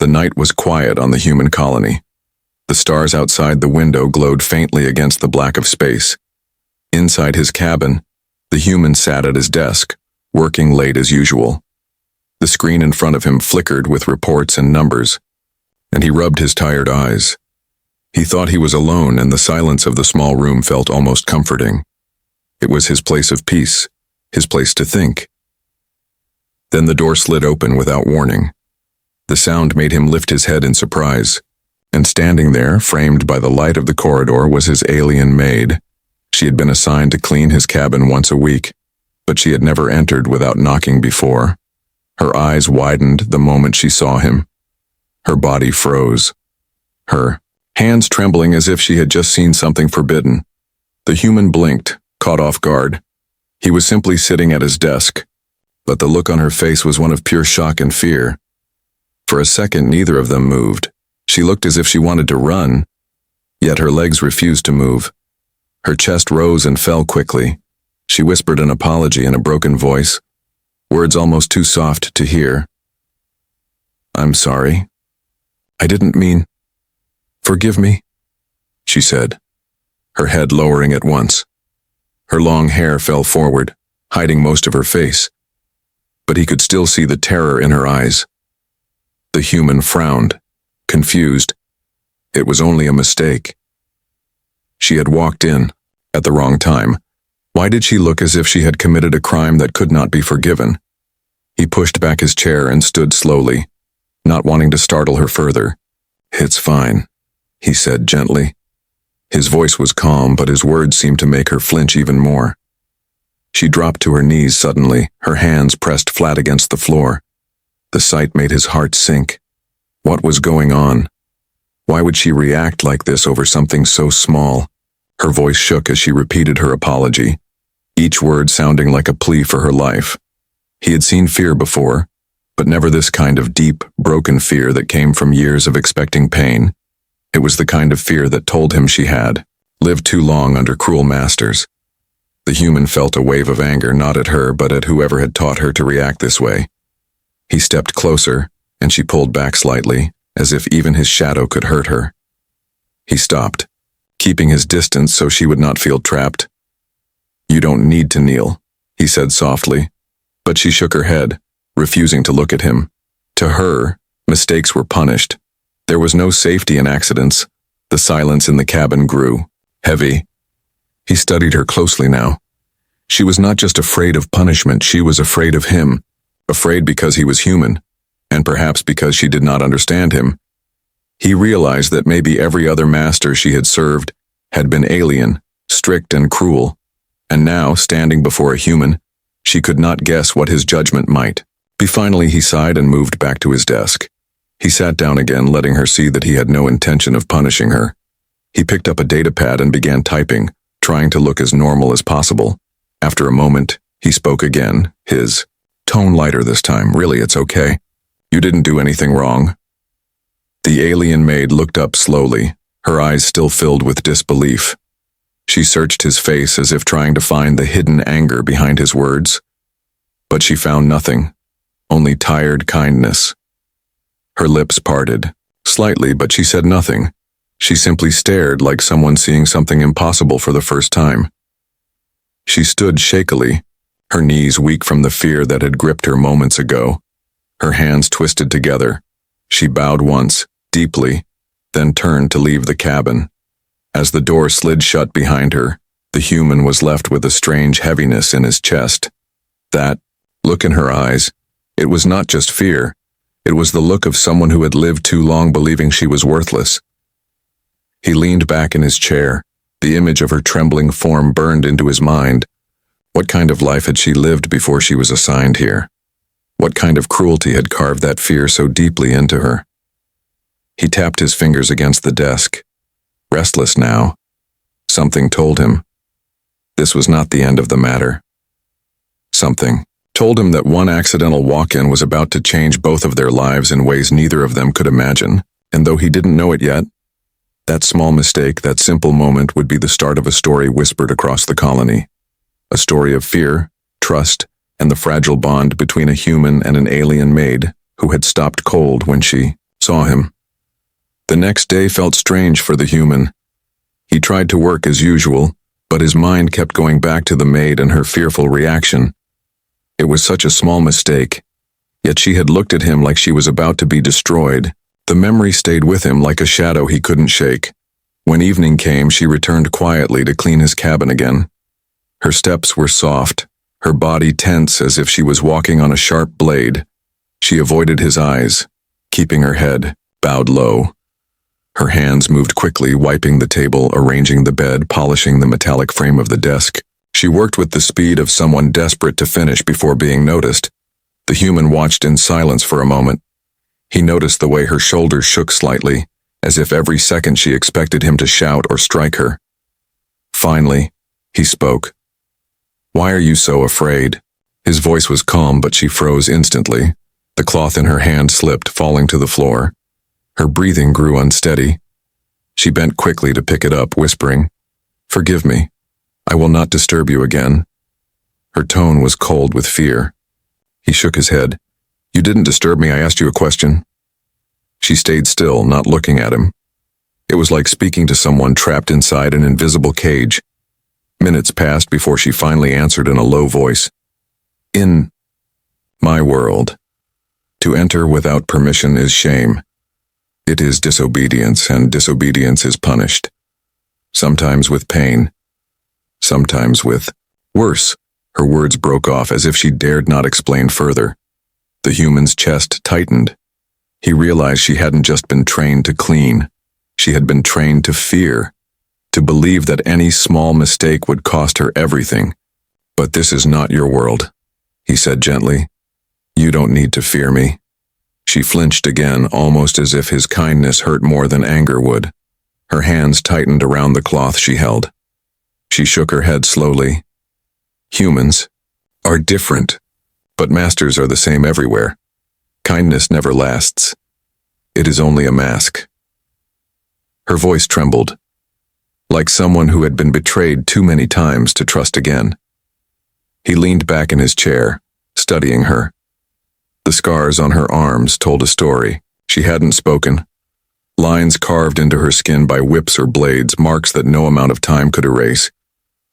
The night was quiet on the human colony. The stars outside the window glowed faintly against the black of space. Inside his cabin, the human sat at his desk, working late as usual. The screen in front of him flickered with reports and numbers, and he rubbed his tired eyes. He thought he was alone, and the silence of the small room felt almost comforting. It was his place of peace, his place to think. Then the door slid open without warning. The sound made him lift his head in surprise, and standing there, framed by the light of the corridor, was his alien maid. She had been assigned to clean his cabin once a week, but she had never entered without knocking before. Her eyes widened the moment she saw him. Her body froze, her hands trembling as if she had just seen something forbidden. The human blinked, caught off guard. He was simply sitting at his desk, but the look on her face was one of pure shock and fear. For a second, neither of them moved. She looked as if she wanted to run, yet her legs refused to move. Her chest rose and fell quickly. She whispered an apology in a broken voice, words almost too soft to hear. "I'm sorry. I didn't mean. Forgive me," she said, her head lowering at once. Her long hair fell forward, hiding most of her face, but he could still see the terror in her eyes. The human frowned, confused. It was only a mistake. She had walked in at the wrong time. Why did she look as if she had committed a crime that could not be forgiven? He pushed back his chair and stood slowly, not wanting to startle her further. "It's fine," he said gently. His voice was calm, but his words seemed to make her flinch even more. She dropped to her knees suddenly, her hands pressed flat against the floor. The sight made his heart sink. What was going on? Why would she react like this over something so small? Her voice shook as she repeated her apology, each word sounding like a plea for her life. He had seen fear before, but never this kind of deep, broken fear that came from years of expecting pain. It was the kind of fear that told him she had lived too long under cruel masters. The human felt a wave of anger, not at her, but at whoever had taught her to react this way. He stepped closer, and she pulled back slightly, as if even his shadow could hurt her. He stopped, keeping his distance so she would not feel trapped. "You don't need to kneel," he said softly, but she shook her head, refusing to look at him. To her, mistakes were punished. There was no safety in accidents. The silence in the cabin grew, heavy. He studied her closely now. She was not just afraid of punishment, she was afraid of him, afraid because he was human, and perhaps because she did not understand him. He realized that maybe every other master she had served had been alien, strict and cruel, and now, standing before a human, she could not guess what his judgment might be. Finally, he sighed and moved back to his desk. He sat down again, letting her see that he had no intention of punishing her. He picked up a datapad and began typing, trying to look as normal as possible. After a moment, he spoke again, his tone lighter this time. "Really, it's okay. You didn't do anything wrong." The alien maid looked up slowly, her eyes still filled with disbelief. She searched his face as if trying to find the hidden anger behind his words. But she found nothing, only tired kindness. Her lips parted, slightly, but she said nothing. She simply stared like someone seeing something impossible for the first time. She stood shakily, her knees weak from the fear that had gripped her moments ago. Her hands twisted together. She bowed once, deeply, then turned to leave the cabin. As the door slid shut behind her, the human was left with a strange heaviness in his chest. That look in her eyes, it was not just fear. It was the look of someone who had lived too long believing she was worthless. He leaned back in his chair. The image of her trembling form burned into his mind. What kind of life had she lived before she was assigned here? What kind of cruelty had carved that fear so deeply into her? He tapped his fingers against the desk. Restless now, something told him this was not the end of the matter. Something told him that one accidental walk-in was about to change both of their lives in ways neither of them could imagine, and though he didn't know it yet, that small mistake, that simple moment would be the start of a story whispered across the colony. A story of fear, trust, and the fragile bond between a human and an alien maid who had stopped cold when she saw him. The next day felt strange for the human. He tried to work as usual, but his mind kept going back to the maid and her fearful reaction. It was such a small mistake, yet she had looked at him like she was about to be destroyed. The memory stayed with him like a shadow he couldn't shake. When evening came, she returned quietly to clean his cabin again. Her steps were soft, her body tense as if she was walking on a sharp blade. She avoided his eyes, keeping her head bowed low. Her hands moved quickly, wiping the table, arranging the bed, polishing the metallic frame of the desk. She worked with the speed of someone desperate to finish before being noticed. The human watched in silence for a moment. He noticed the way her shoulders shook slightly, as if every second she expected him to shout or strike her. Finally, he spoke. "Why are you so afraid?" His voice was calm, but she froze instantly. The cloth in her hand slipped, falling to the floor. Her breathing grew unsteady. She bent quickly to pick it up, whispering, "Forgive me. I will not disturb you again." Her tone was cold with fear. He shook his head. "You didn't disturb me. I asked you a question." She stayed still, not looking at him. It was like speaking to someone trapped inside an invisible cage. Minutes passed before she finally answered in a low voice. "In my world, to enter without permission is shame. It is disobedience, and disobedience is punished. Sometimes with pain, sometimes with worse." Her words broke off as if she dared not explain further. The human's chest tightened. He realized she hadn't just been trained to clean. She had been trained to fear, to believe that any small mistake would cost her everything. "But this is not your world," he said gently. "You don't need to fear me." She flinched again, almost as if his kindness hurt more than anger would. Her hands tightened around the cloth she held. She shook her head slowly. "Humans are different, but masters are the same everywhere. Kindness never lasts. It is only a mask." Her voice trembled, like someone who had been betrayed too many times to trust again. He leaned back in his chair, studying her. The scars on her arms told a story. She hadn't spoken. Lines carved into her skin by whips or blades, marks that no amount of time could erase.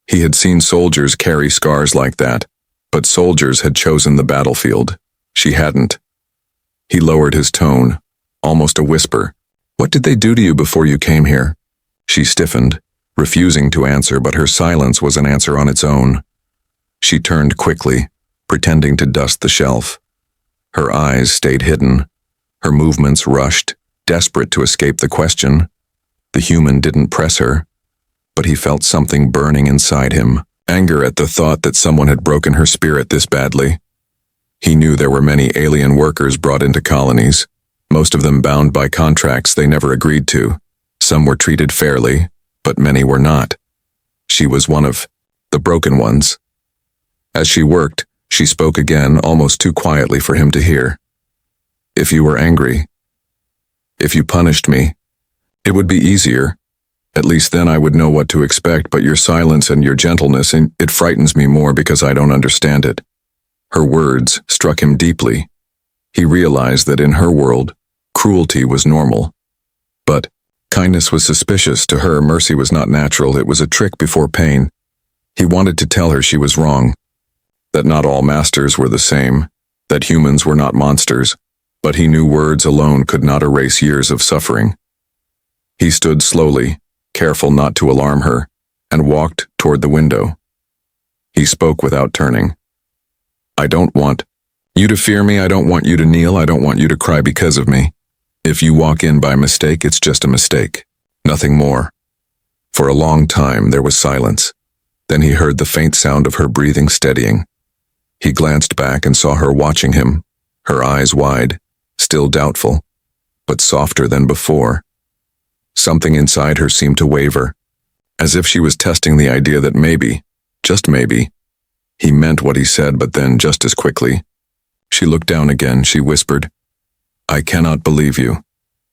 He had seen soldiers carry scars like that, but soldiers had chosen the battlefield. She hadn't. He lowered his tone, almost a whisper. "What did they do to you before you came here?" She stiffened, refusing to answer, but her silence was an answer on its own. She turned quickly, pretending to dust the shelf. Her eyes stayed hidden. Her movements rushed, desperate to escape the question. The human didn't press her, but he felt something burning inside him, anger at the thought that someone had broken her spirit this badly. He knew there were many alien workers brought into colonies, most of them bound by contracts they never agreed to. Some were treated fairly, but many were not. She was one of the broken ones. As she worked, she spoke again, almost too quietly for him to hear. "If you were angry, if you punished me, it would be easier. At least then I would know what to expect, but your silence and your gentleness, it frightens me more because I don't understand it." Her words struck him deeply. He realized that in her world, cruelty was normal. But kindness was suspicious. To her, mercy was not natural. It was a trick before pain. He wanted to tell her she was wrong, that not all masters were the same, that humans were not monsters, but he knew words alone could not erase years of suffering. He stood slowly, careful not to alarm her, and walked toward the window. He spoke without turning. "I don't want you to fear me. I don't want you to kneel. I don't want you to cry because of me. If you walk in by mistake, it's just a mistake. Nothing more." For a long time there was silence. Then he heard the faint sound of her breathing steadying. He glanced back and saw her watching him, her eyes wide, still doubtful, but softer than before. Something inside her seemed to waver, as if she was testing the idea that maybe, just maybe, he meant what he said, but then just as quickly. She looked down again. She whispered, "I cannot believe you.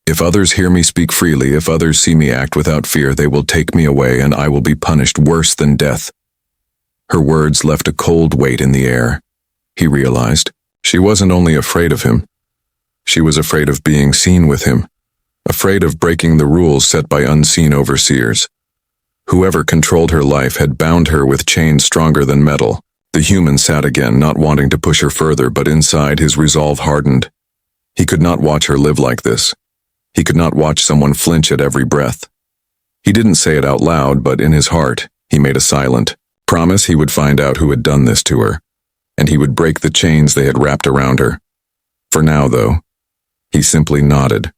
If others hear me speak freely, if others see me act without fear, they will take me away and I will be punished worse than death." Her words left a cold weight in the air. He realized she wasn't only afraid of him, She was afraid of being seen with him, afraid of breaking the rules set by unseen overseers. Whoever controlled her life had bound her with chains stronger than metal. The human sat again, not wanting to push her further, but inside his resolve hardened. He could not watch her live like this. He could not watch someone flinch at every breath. He didn't say it out loud, but in his heart, he made a silent promise he would find out who had done this to her, and he would break the chains they had wrapped around her. For now, though, he simply nodded,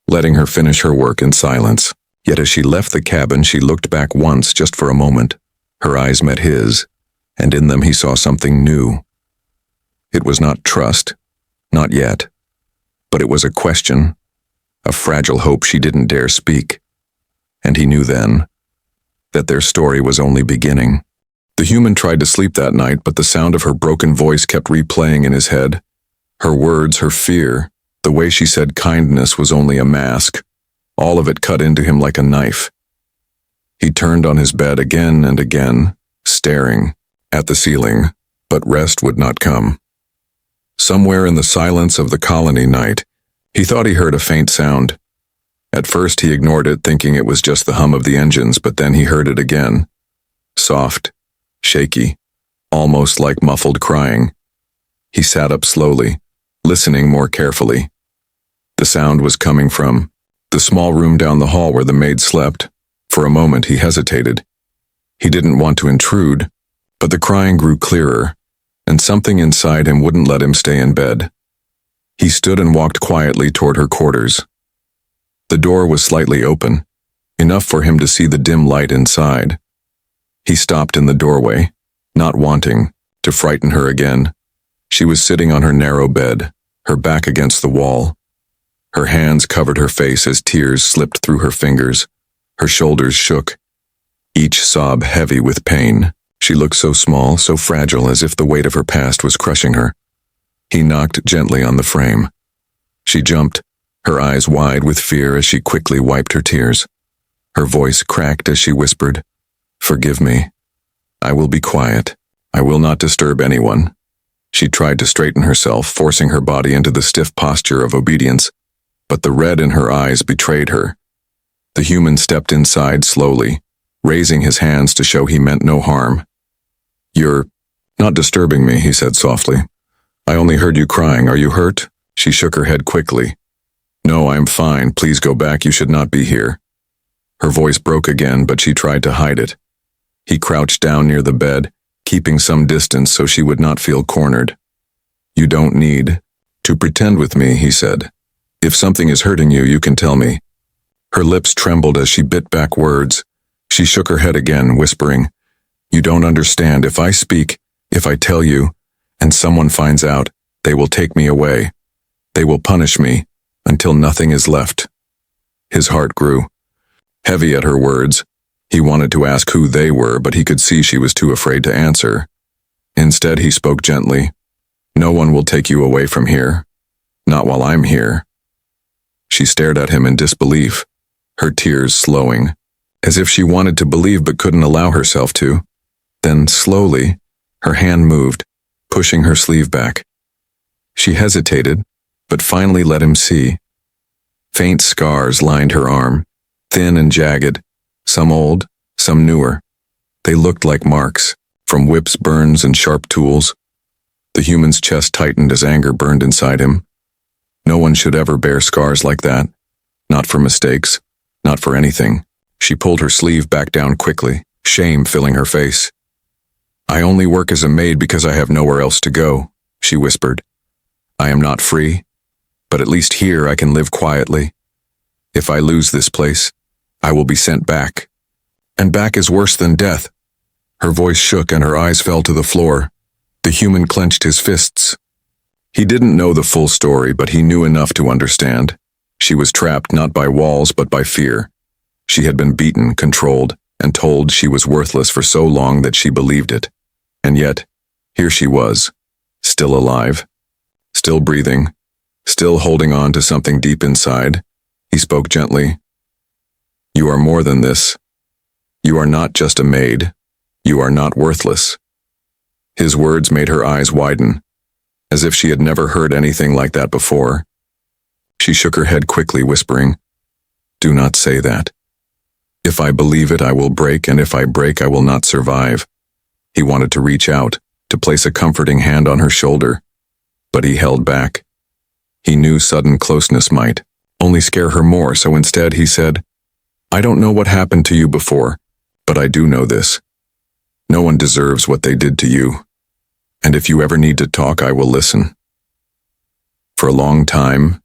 letting her finish her work in silence. Yet as she left the cabin, she looked back once, just for a moment. Her eyes met his, and in them he saw something new. It was not trust, not yet, but it was a question, a fragile hope she didn't dare speak. And he knew then that their story was only beginning. The human tried to sleep that night, but the sound of her broken voice kept replaying in his head. Her words, her fear, the way she said kindness was only a mask. All of it cut into him like a knife. He turned on his bed again and again, staring at the ceiling, but rest would not come. Somewhere in the silence of the colony night, he thought he heard a faint sound. At first he ignored it, thinking it was just the hum of the engines, but then he heard it again. Soft, shaky, almost like muffled crying. He sat up slowly, listening more carefully. The sound was coming from the small room down the hall where the maid slept. For a moment he hesitated. He didn't want to intrude, but the crying grew clearer, and something inside him wouldn't let him stay in bed. He stood and walked quietly toward her quarters. The door was slightly open, enough for him to see the dim light inside. He stopped in the doorway, not wanting to frighten her again. She was sitting on her narrow bed, her back against the wall. Her hands covered her face as tears slipped through her fingers. Her shoulders shook, each sob heavy with pain. She looked so small, so fragile, as if the weight of her past was crushing her. He knocked gently on the frame. She jumped, her eyes wide with fear as she quickly wiped her tears. Her voice cracked as she whispered, "Forgive me. I will be quiet. I will not disturb anyone." She tried to straighten herself, forcing her body into the stiff posture of obedience, but the red in her eyes betrayed her. The human stepped inside slowly, raising his hands to show he meant no harm. "You're not disturbing me," he said softly. "I only heard you crying. Are you hurt?" She shook her head quickly. "No, I'm fine. Please go back. You should not be here." Her voice broke again, but she tried to hide it. He crouched down near the bed, keeping some distance so she would not feel cornered. "You don't need to pretend with me," he said. "If something is hurting you, you can tell me." Her lips trembled as she bit back words. She shook her head again, whispering, "You don't understand. If I speak, if I tell you, and someone finds out, they will take me away. They will punish me until nothing is left." His heart grew heavy at her words. He wanted to ask who they were, but he could see she was too afraid to answer. Instead, he spoke gently. "No one will take you away from here. Not while I'm here." She stared at him in disbelief, her tears slowing, as if she wanted to believe but couldn't allow herself to. Then, slowly, her hand moved, pushing her sleeve back. She hesitated, but finally let him see. Faint scars lined her arm, thin and jagged, some old, some newer. They looked like marks, from whips, burns, and sharp tools. The human's chest tightened as anger burned inside him. No one should ever bear scars like that. Not for mistakes, not for anything. She pulled her sleeve back down quickly, shame filling her face. "I only work as a maid because I have nowhere else to go," she whispered. "I am not free, but at least here I can live quietly. If I lose this place, I will be sent back. And back is worse than death." Her voice shook and her eyes fell to the floor. The human clenched his fists. He didn't know the full story, but he knew enough to understand. She was trapped not by walls, but by fear. She had been beaten, controlled, and told she was worthless for so long that she believed it. And yet, here she was, still alive, still breathing, still holding on to something deep inside. He spoke gently. "You are more than this. You are not just a maid. You are not worthless." His words made her eyes widen, as if she had never heard anything like that before. She shook her head quickly, whispering, "Do not say that. If I believe it, I will break, and if I break, I will not survive." He wanted to reach out, to place a comforting hand on her shoulder, but he held back. He knew sudden closeness might only scare her more, so instead he said, "I don't know what happened to you before, but I do know this. No one deserves what they did to you. And if you ever need to talk, I will listen." For a long time,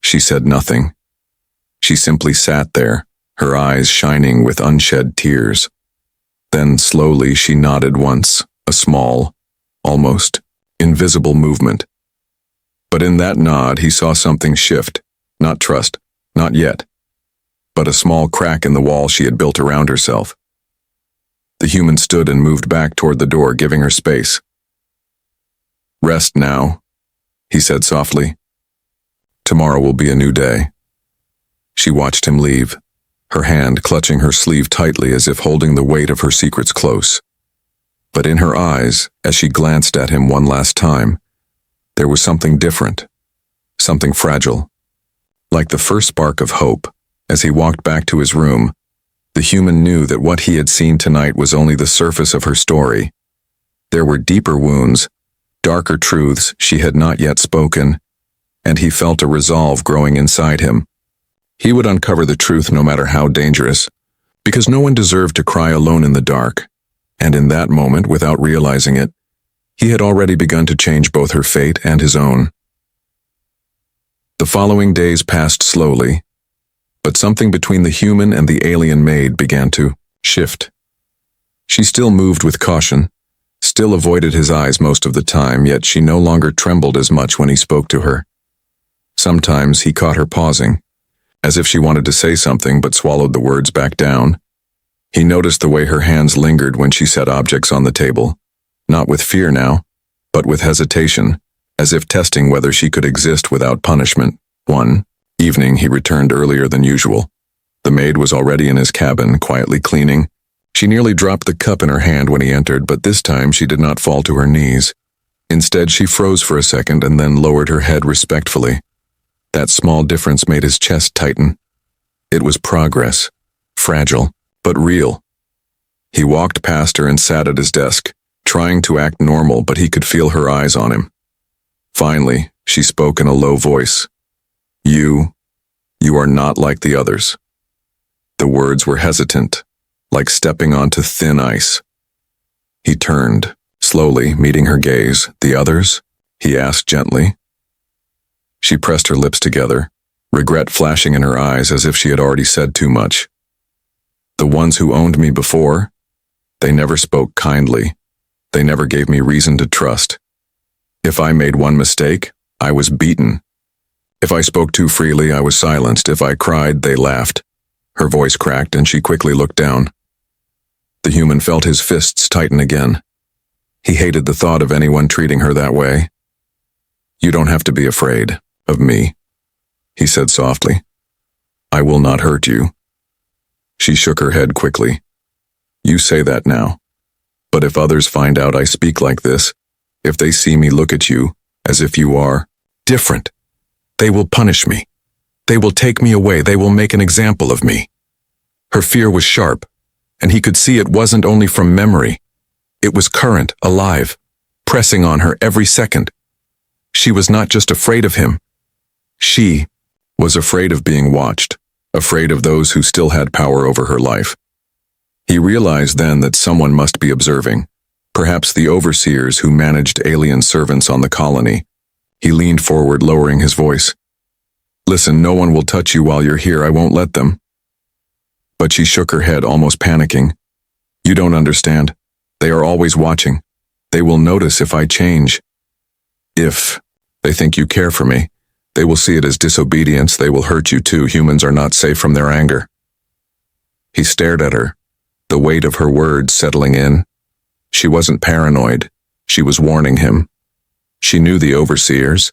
she said nothing. She simply sat there, her eyes shining with unshed tears. Then slowly she nodded once, a small, almost invisible movement. But in that nod he saw something shift, not trust, not yet, but a small crack in the wall she had built around herself. The human stood and moved back toward the door, giving her space. "Rest now," he said softly. "Tomorrow will be a new day." She watched him leave, her hand clutching her sleeve tightly as if holding the weight of her secrets close. But in her eyes, as she glanced at him one last time, there was something different, something fragile. Like the first spark of hope, as he walked back to his room, the human knew that what he had seen tonight was only the surface of her story. There were deeper wounds, darker truths she had not yet spoken, and he felt a resolve growing inside him. He would uncover the truth no matter how dangerous, because no one deserved to cry alone in the dark. And in that moment, without realizing it, he had already begun to change both her fate and his own. The following days passed slowly, but something between the human and the alien maid began to shift. She still moved with caution, still avoided his eyes most of the time, yet she no longer trembled as much when he spoke to her. Sometimes he caught her pausing, as if she wanted to say something but swallowed the words back down. He noticed the way her hands lingered when she set objects on the table, not with fear now, but with hesitation, as if testing whether she could exist without punishment. One evening he returned earlier than usual. The maid was already in his cabin, quietly cleaning. She nearly dropped the cup in her hand when he entered, but this time she did not fall to her knees. Instead, she froze for a second and then lowered her head respectfully. That small difference made his chest tighten. It was progress, fragile, but real. He walked past her and sat at his desk, trying to act normal, but he could feel her eyes on him. Finally, she spoke in a low voice. You are not like the others." The words were hesitant, like stepping onto thin ice. He turned, slowly, meeting her gaze. "The others?" he asked gently. She pressed her lips together, regret flashing in her eyes as if she had already said too much. "The ones who owned me before? They never spoke kindly. They never gave me reason to trust. If I made one mistake, I was beaten. If I spoke too freely, I was silenced. If I cried, they laughed." Her voice cracked and she quickly looked down. The human felt his fists tighten again. He hated the thought of anyone treating her that way. "You don't have to be afraid of me," he said softly. "I will not hurt you." She shook her head quickly. "You say that now. But if others find out I speak like this, if they see me look at you as if you are different, they will punish me. They will take me away. They will make an example of me." Her fear was sharp, and he could see it wasn't only from memory. It was current, alive, pressing on her every second. She was not just afraid of him. She was afraid of being watched, afraid of those who still had power over her life. He realized then that someone must be observing, perhaps the overseers who managed alien servants on the colony. He leaned forward, lowering his voice. "Listen, no one will touch you while you're here. I won't let them." But she shook her head, almost panicking. "You don't understand. They are always watching. They will notice if I change. If they think you care for me, they will see it as disobedience. They will hurt you too. Humans are not safe from their anger." He stared at her, the weight of her words settling in. She wasn't paranoid. She was warning him. She knew the overseers.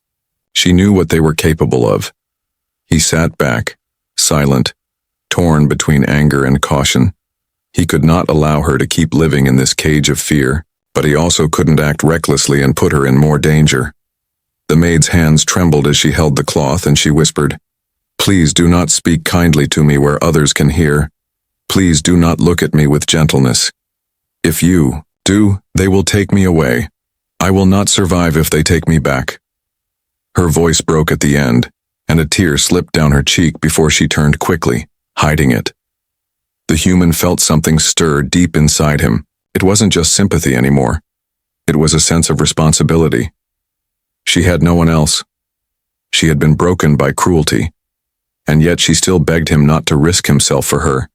She knew what they were capable of. He sat back, silent, torn between anger and caution. He could not allow her to keep living in this cage of fear, but he also couldn't act recklessly and put her in more danger. The maid's hands trembled as she held the cloth, and she whispered, "Please do not speak kindly to me where others can hear. Please do not look at me with gentleness. If you do, they will take me away. I will not survive if they take me back." Her voice broke at the end, and a tear slipped down her cheek before she turned quickly, hiding it. The human felt something stir deep inside him. It wasn't just sympathy anymore. It was a sense of responsibility. She had no one else. She had been broken by cruelty, and yet she still begged him not to risk himself for her.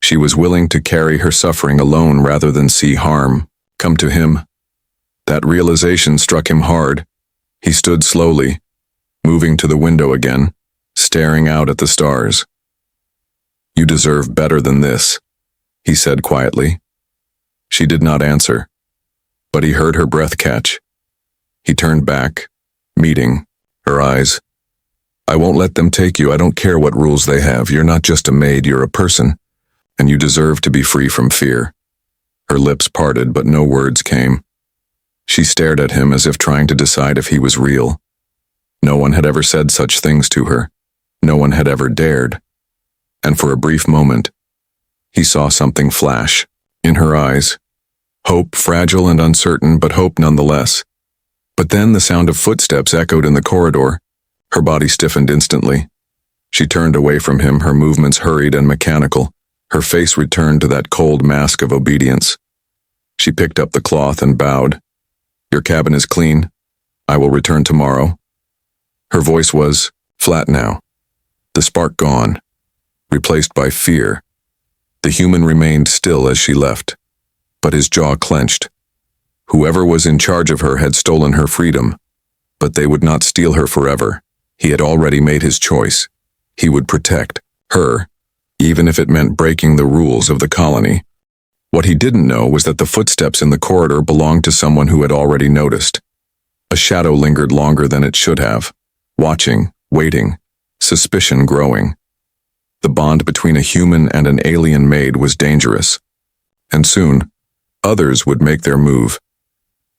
She was willing to carry her suffering alone rather than see harm come to him. That realization struck him hard. He stood slowly, moving to the window again, staring out at the stars. "You deserve better than this," he said quietly. She did not answer, but he heard her breath catch. He turned back, meeting her eyes. "I won't let them take you. I don't care what rules they have. You're not just a maid, you're a person, and you deserve to be free from fear." Her lips parted, but no words came. She stared at him as if trying to decide if he was real. No one had ever said such things to her. No one had ever dared. And for a brief moment, he saw something flash in her eyes. Hope, fragile and uncertain, but hope nonetheless. But then the sound of footsteps echoed in the corridor. Her body stiffened instantly. She turned away from him, her movements hurried and mechanical. Her face returned to that cold mask of obedience. She picked up the cloth and bowed. "Your cabin is clean. I will return tomorrow." Her voice was flat now, the spark gone, replaced by fear. The human remained still as she left, but his jaw clenched. Whoever was in charge of her had stolen her freedom, but they would not steal her forever. He had already made his choice. He would protect her, even if it meant breaking the rules of the colony. What he didn't know was that the footsteps in the corridor belonged to someone who had already noticed. A shadow lingered longer than it should have, watching, waiting, suspicion growing. The bond between a human and an alien maid was dangerous, and soon, others would make their move.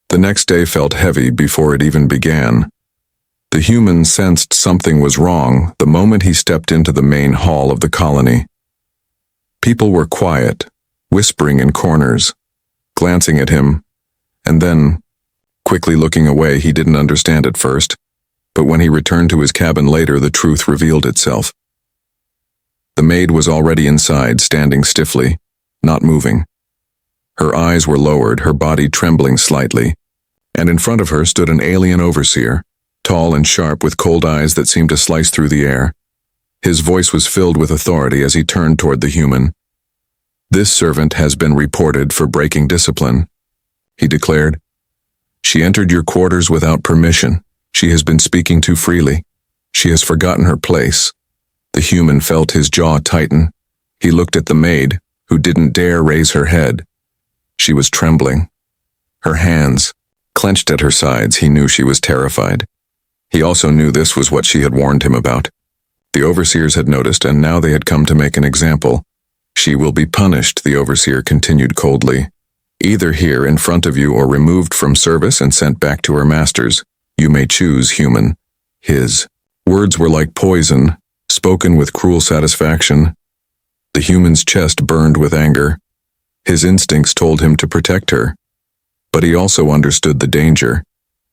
The next day felt heavy before it even began. The human sensed something was wrong the moment he stepped into the main hall of the colony. People were quiet, whispering in corners, glancing at him, and then, quickly looking away. He didn't understand at first, but when he returned to his cabin later, the truth revealed itself. The maid was already inside, standing stiffly, not moving. Her eyes were lowered, her body trembling slightly, and in front of her stood an alien overseer, tall and sharp with cold eyes that seemed to slice through the air. His voice was filled with authority as he turned toward the human. "This servant has been reported for breaking discipline," he declared. "She entered your quarters without permission. She has been speaking too freely. She has forgotten her place." The human felt his jaw tighten. He looked at the maid, who didn't dare raise her head. She was trembling. Her hands clenched at her sides. He knew she was terrified. He also knew this was what she had warned him about. The overseers had noticed, and now they had come to make an example. "She will be punished," the overseer continued coldly. "Either here in front of you or removed from service and sent back to her masters. You may choose, human." His words were like poison, spoken with cruel satisfaction. The human's chest burned with anger. His instincts told him to protect her, but he also understood the danger.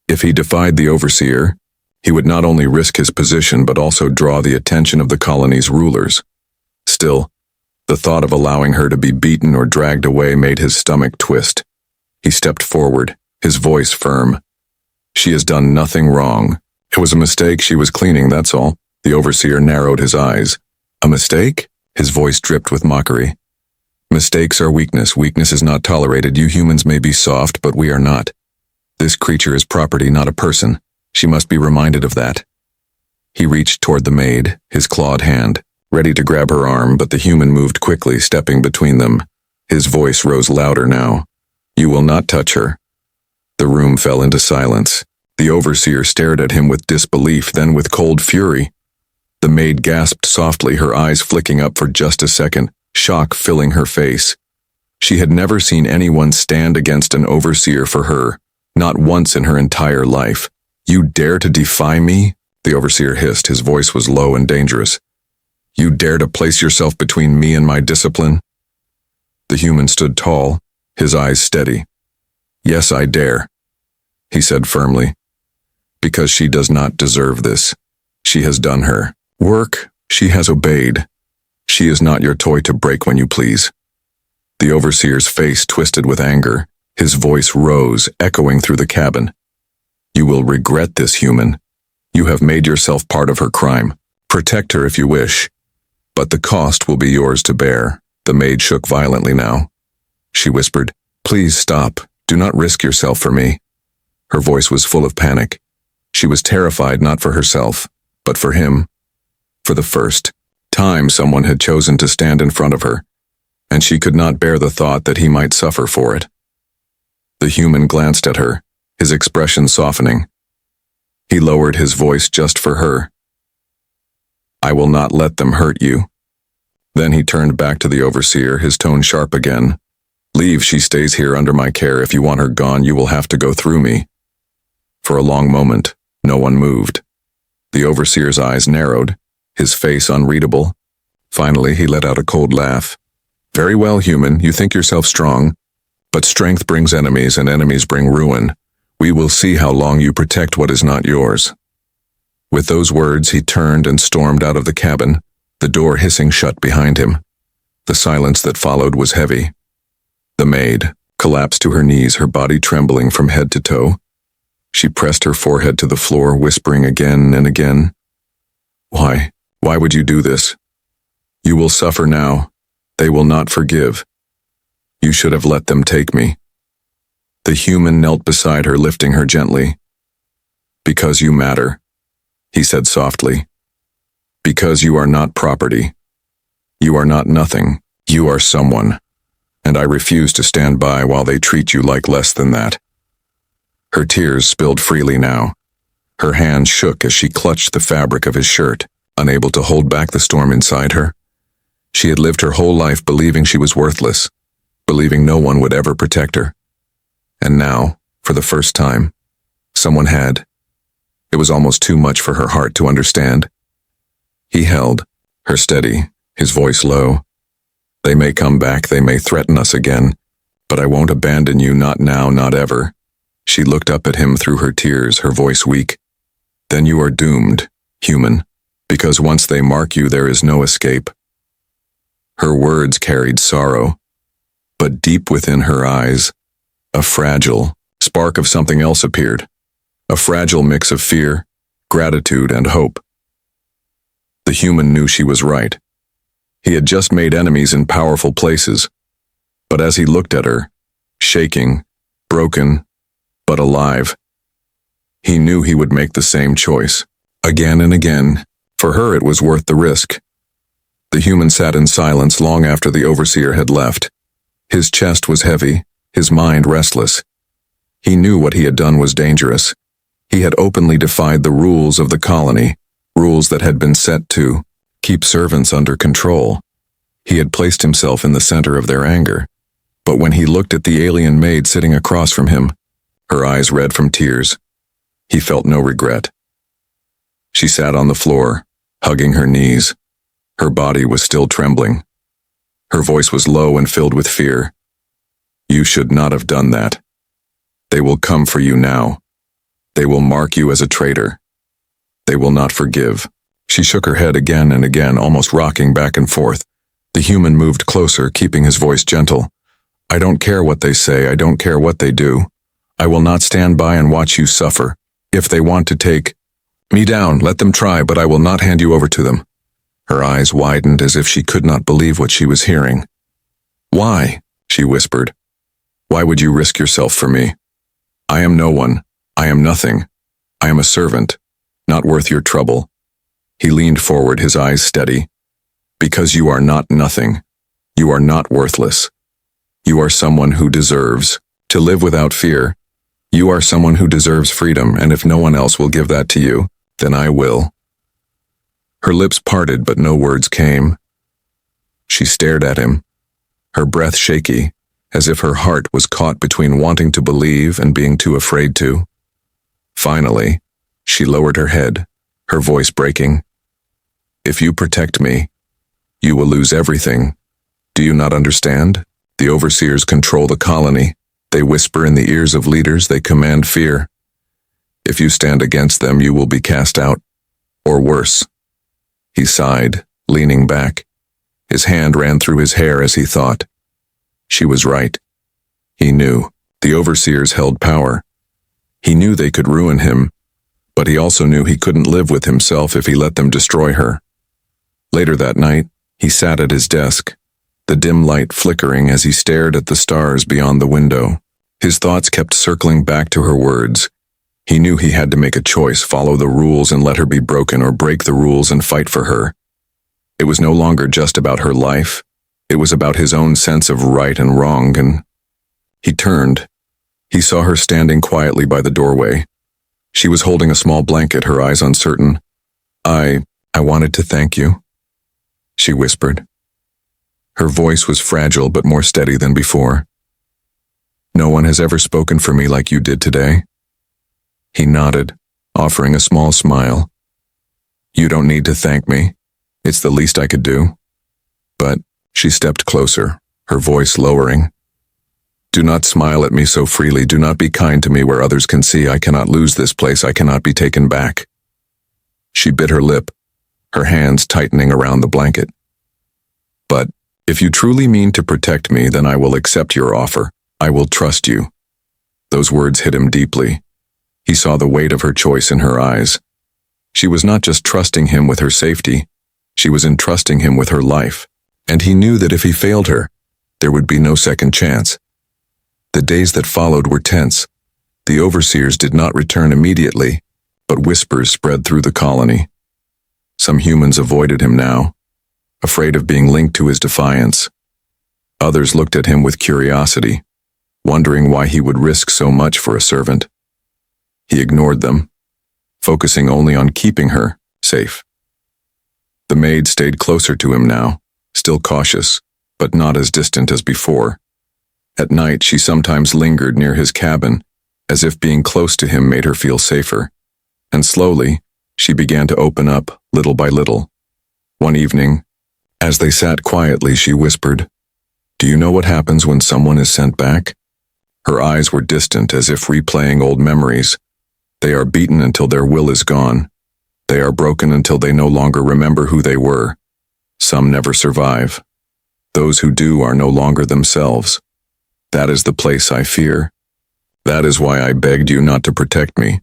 If he defied the overseer, he would not only risk his position but also draw the attention of the colony's rulers. Still, the thought of allowing her to be beaten or dragged away made his stomach twist. He stepped forward, his voice firm. "She has done nothing wrong. It was a mistake. She was cleaning, that's all." The overseer narrowed his eyes. "A mistake?" His voice dripped with mockery. "Mistakes are weakness. Weakness is not tolerated. You humans may be soft, but we are not. This creature is property, not a person. She must be reminded of that." He reached toward the maid, his clawed hand, ready to grab her arm, but the human moved quickly, stepping between them. His voice rose louder now. "You will not touch her." The room fell into silence. The overseer stared at him with disbelief, then with cold fury. The maid gasped softly, her eyes flicking up for just a second, shock filling her face. She had never seen anyone stand against an overseer for her, not once in her entire life. You dare to defy me? The overseer hissed. His voice was low and dangerous. You dare to place yourself between me and my discipline? The human stood tall, his eyes steady. Yes, I dare, he said firmly. Because she does not deserve this. She has done her work. She has obeyed. She is not your toy to break when you please. The overseer's face twisted with anger. His voice rose, echoing through the cabin. You will regret this, human. You have made yourself part of her crime. Protect her if you wish. But the cost will be yours to bear. The maid shook violently now. She whispered, Please stop. Do not risk yourself for me. Her voice was full of panic. She was terrified not for herself, but for him. For the first time someone had chosen to stand in front of her, and she could not bear the thought that he might suffer for it. The human glanced at her, his expression softening. He lowered his voice just for her. I will not let them hurt you. Then he turned back to the overseer, his tone sharp again. Leave, she stays here under my care. If you want her gone, you will have to go through me. For a long moment, no one moved. The overseer's eyes narrowed, his face unreadable. Finally, he let out a cold laugh. Very well, human, you think yourself strong, but strength brings enemies and enemies bring ruin. We will see how long you protect what is not yours. With those words, he turned and stormed out of the cabin, the door hissing shut behind him. The silence that followed was heavy. The maid collapsed to her knees, her body trembling from head to toe. She pressed her forehead to the floor, whispering again and again. Why would you do this? You will suffer now. They will not forgive. You should have let them take me. The human knelt beside her, lifting her gently. Because you matter, he said softly. Because you are not property. You are not nothing. You are someone. And I refuse to stand by while they treat you like less than that. Her tears spilled freely now. Her hands shook as she clutched the fabric of his shirt, unable to hold back the storm inside her. She had lived her whole life believing she was worthless, believing no one would ever protect her. And now, for the first time, someone had. It was almost too much for her heart to understand. He held her steady, his voice low. They may come back, they may threaten us again, but I won't abandon you, not now, not ever. She looked up at him through her tears, her voice weak. Then you are doomed, human, because once they mark you, there is no escape. Her words carried sorrow, but deep within her eyes, a fragile spark of something else appeared, a fragile mix of fear, gratitude, and hope. The human knew she was right. He had just made enemies in powerful places, but as he looked at her, shaking, broken, but alive, he knew he would make the same choice, again and again. For her, it was worth the risk. The human sat in silence long after the overseer had left. His chest was heavy, his mind restless. He knew what he had done was dangerous. He had openly defied the rules of the colony, rules that had been set to keep servants under control. He had placed himself in the center of their anger. But when he looked at the alien maid sitting across from him, her eyes red from tears, he felt no regret. She sat on the floor, hugging her knees. Her body was still trembling. Her voice was low and filled with fear. You should not have done that. They will come for you now. They will mark you as a traitor. They will not forgive. She shook her head again and again, almost rocking back and forth. The human moved closer, keeping his voice gentle. I don't care what they say. I don't care what they do. I will not stand by and watch you suffer. If they want to take me down, let them try, but I will not hand you over to them. Her eyes widened as if she could not believe what she was hearing. Why? She whispered. Why would you risk yourself for me? I am no one. I am nothing. I am a servant, not worth your trouble. He leaned forward, his eyes steady. Because you are not nothing. You are not worthless. You are someone who deserves to live without fear. You are someone who deserves freedom, and if no one else will give that to you, then I will. Her lips parted, but no words came. She stared at him, her breath shaky, as if her heart was caught between wanting to believe and being too afraid to. Finally, She lowered her head, her voice breaking. If you protect me, you will lose everything. Do you not understand? The overseers control the colony. They whisper in the ears of leaders. They command fear. If you stand against them, you will be cast out. Or worse. He sighed, leaning back. His hand ran through his hair as he thought. She was right. He knew. The overseers held power. He knew they could ruin him, but he also knew he couldn't live with himself if he let them destroy her. Later that night, he sat at his desk, the dim light flickering as he stared at the stars beyond the window. His thoughts kept circling back to her words. He knew he had to make a choice, follow the rules and let her be broken, or break the rules and fight for her. It was no longer just about her life. It was about his own sense of right and wrong, and he turned. He saw her standing quietly by the doorway. She was holding a small blanket, her eyes uncertain. I wanted to thank you," she whispered. Her voice was fragile but more steady than before. "No one has ever spoken for me like you did today." He nodded, offering a small smile. "You don't need to thank me. It's the least I could do." But she stepped closer, her voice lowering. "Do not smile at me so freely. Do not be kind to me where others can see. I cannot lose this place. I cannot be taken back." She bit her lip, her hands tightening around the blanket. "But if you truly mean to protect me, then I will accept your offer. I will trust you." Those words hit him deeply. He saw the weight of her choice in her eyes. She was not just trusting him with her safety, she was entrusting him with her life, and he knew that if he failed her, there would be no second chance. The days that followed were tense. The overseers did not return immediately, but whispers spread through the colony. Some humans avoided him now, afraid of being linked to his defiance. Others looked at him with curiosity, wondering why he would risk so much for a servant. He ignored them, focusing only on keeping her safe. The maid stayed closer to him now, still cautious, but not as distant as before. At night, she sometimes lingered near his cabin, as if being close to him made her feel safer. And slowly, she began to open up, little by little. One evening, as they sat quietly, she whispered, "Do you know what happens when someone is sent back?" Her eyes were distant, as if replaying old memories. They are beaten until their will is gone. They are broken until they no longer remember who they were. Some never survive. Those who do are no longer themselves. That is the place I fear. That is why I begged you not to protect me,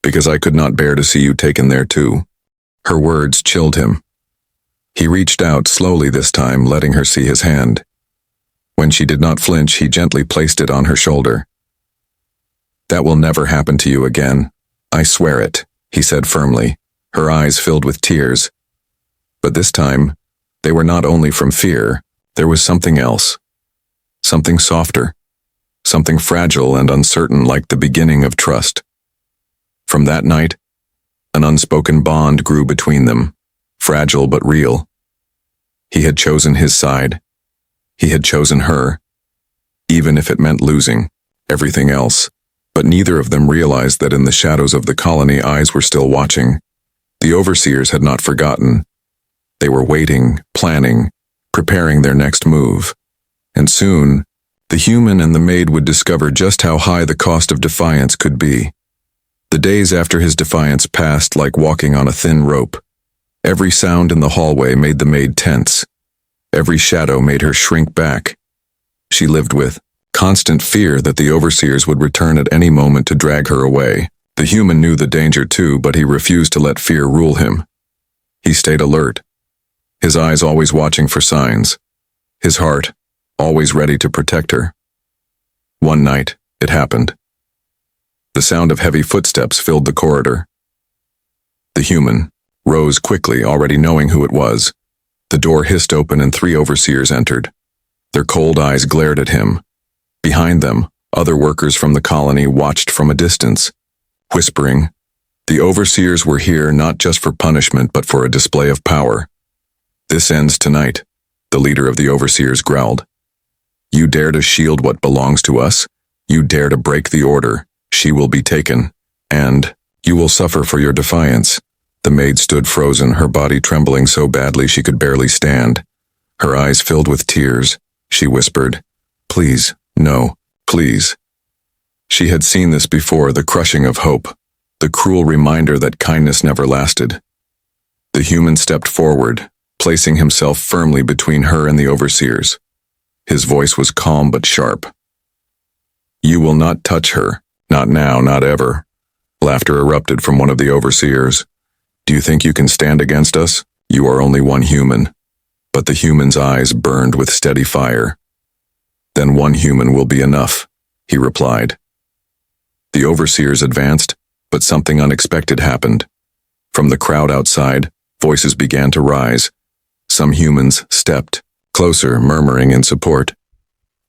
because I could not bear to see you taken there too." Her words chilled him. He reached out slowly this time, letting her see his hand. When she did not flinch, he gently placed it on her shoulder. "That will never happen to you again. I swear it," he said firmly, her eyes filled with tears. But this time, they were not only from fear, there was something else. Something softer, something fragile and uncertain, like the beginning of trust. From that night, an unspoken bond grew between them, fragile but real. He had chosen his side. He had chosen her, even if it meant losing everything else. But neither of them realized that in the shadows of the colony, eyes were still watching. The overseers had not forgotten. They were waiting, planning, preparing their next move. And soon, the human and the maid would discover just how high the cost of defiance could be. The days after his defiance passed like walking on a thin rope. Every sound in the hallway made the maid tense. Every shadow made her shrink back. She lived with constant fear that the overseers would return at any moment to drag her away. The human knew the danger too, but he refused to let fear rule him. He stayed alert, his eyes always watching for signs, his heart always ready to protect her. One night, it happened. The sound of heavy footsteps filled the corridor. The human rose quickly, already knowing who it was. The door hissed open and 3 overseers entered. Their cold eyes glared at him. Behind them, other workers from the colony watched from a distance, whispering. The overseers were here not just for punishment, but for a display of power. "This ends tonight," the leader of the overseers growled. "You dare to shield what belongs to us? You dare to break the order? She will be taken. And You will suffer for your defiance. The maid stood frozen, her body trembling so badly she could barely stand. Her eyes filled with tears. She whispered, "Please, no, please." She had seen this before, the crushing of hope, the cruel reminder that kindness never lasted. The human stepped forward, placing himself firmly between her and the overseers. His voice was calm but sharp. "You will not touch her, not now, not ever." Laughter erupted from one of the overseers. "Do you think you can stand against us? You are only one human." But the human's eyes burned with steady fire. "Then one human will be enough," he replied. The overseers advanced, but something unexpected happened. From the crowd outside, voices began to rise. Some humans stepped closer, murmuring in support.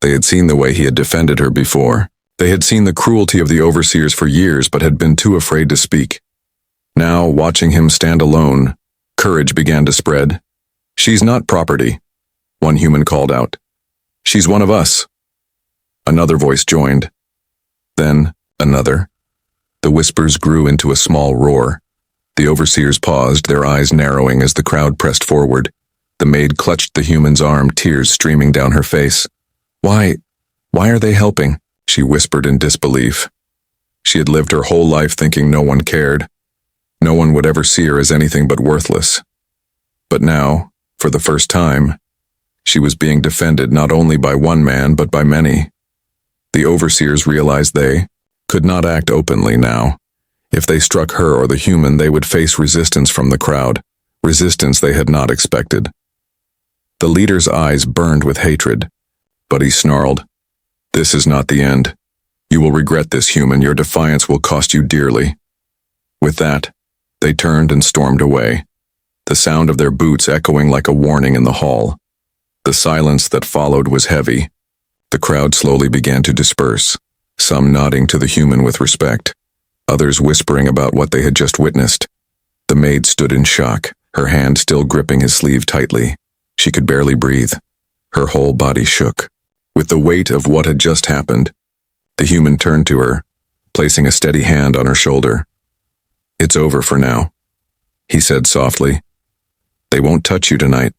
They had seen the way he had defended her before. They had seen the cruelty of the overseers for years, but had been too afraid to speak. Now, watching him stand alone, courage began to spread. "She's not property," one human called out. "She's one of us." Another voice joined. Then, another. The whispers grew into a small roar. The overseers paused, their eyes narrowing as the crowd pressed forward. The maid clutched the human's arm, tears streaming down her face. Why are they helping?" she whispered in disbelief. She had lived her whole life thinking no one cared. No one would ever see her as anything but worthless. But now, for the first time, she was being defended not only by one man but by many. The overseers realized they could not act openly now. If they struck her or the human, they would face resistance from the crowd, resistance they had not expected. The leader's eyes burned with hatred, but he snarled, "This is not the end. You will regret this, human. Your defiance will cost you dearly." With that, they turned and stormed away, the sound of their boots echoing like a warning in the hall. The silence that followed was heavy. The crowd slowly began to disperse, some nodding to the human with respect, others whispering about what they had just witnessed. The maid stood in shock, her hand still gripping his sleeve tightly. She could barely breathe. Her whole body shook. With the weight of what had just happened, the human turned to her, placing a steady hand on her shoulder. "It's over for now," he said softly. "They won't touch you tonight."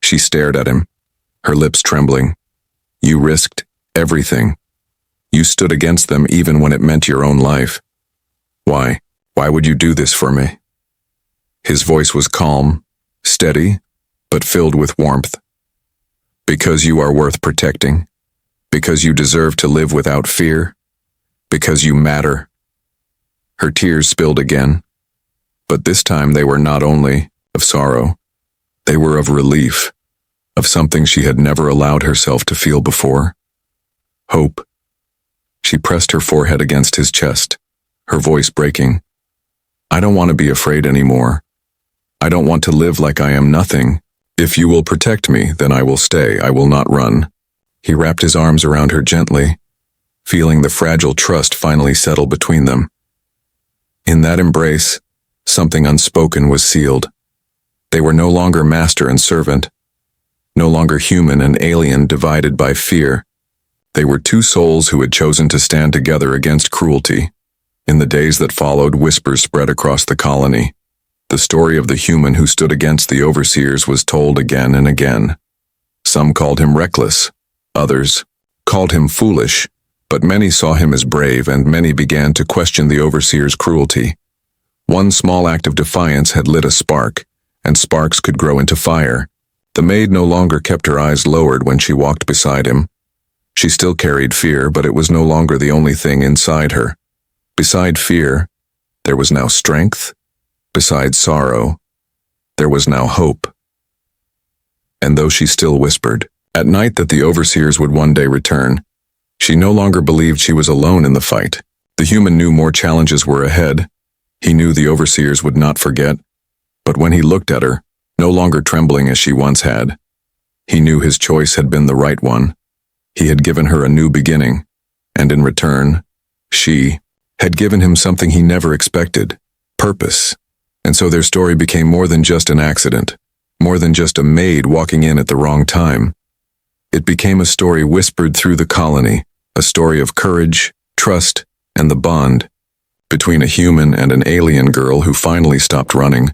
She stared at him, her lips trembling. "You risked everything. You stood against them even when it meant your own life. Why would you do this for me?" His voice was calm, steady, but filled with warmth. "Because you are worth protecting. Because you deserve to live without fear. Because you matter." Her tears spilled again, but this time they were not only of sorrow, they were of relief, of something she had never allowed herself to feel before. Hope. She pressed her forehead against his chest, her voice breaking. "I don't want to be afraid anymore. I don't want to live like I am nothing. If you will protect me, then I will stay. I will not run." He wrapped his arms around her gently, feeling the fragile trust finally settle between them. In that embrace, something unspoken was sealed. They were no longer master and servant, no longer human and alien divided by fear. They were two souls who had chosen to stand together against cruelty. In the days that followed, whispers spread across the colony. The story of the human who stood against the overseers was told again and again. Some called him reckless, others called him foolish, but many saw him as brave, and many began to question the overseers' cruelty. One small act of defiance had lit a spark, and sparks could grow into fire. The maid no longer kept her eyes lowered when she walked beside him. She still carried fear, but it was no longer the only thing inside her. Beside fear, there was now strength. Beside sorrow, there was now hope. And though she still whispered, at night, that the overseers would one day return, she no longer believed she was alone in the fight. The human knew more challenges were ahead. He knew the overseers would not forget. But when he looked at her, no longer trembling as she once had, he knew his choice had been the right one. He had given her a new beginning, and in return, she had given him something he never expected, purpose. And so their story became more than just an accident, more than just a maid walking in at the wrong time. It became a story whispered through the colony, a story of courage, trust, and the bond between a human and an alien girl who finally stopped running,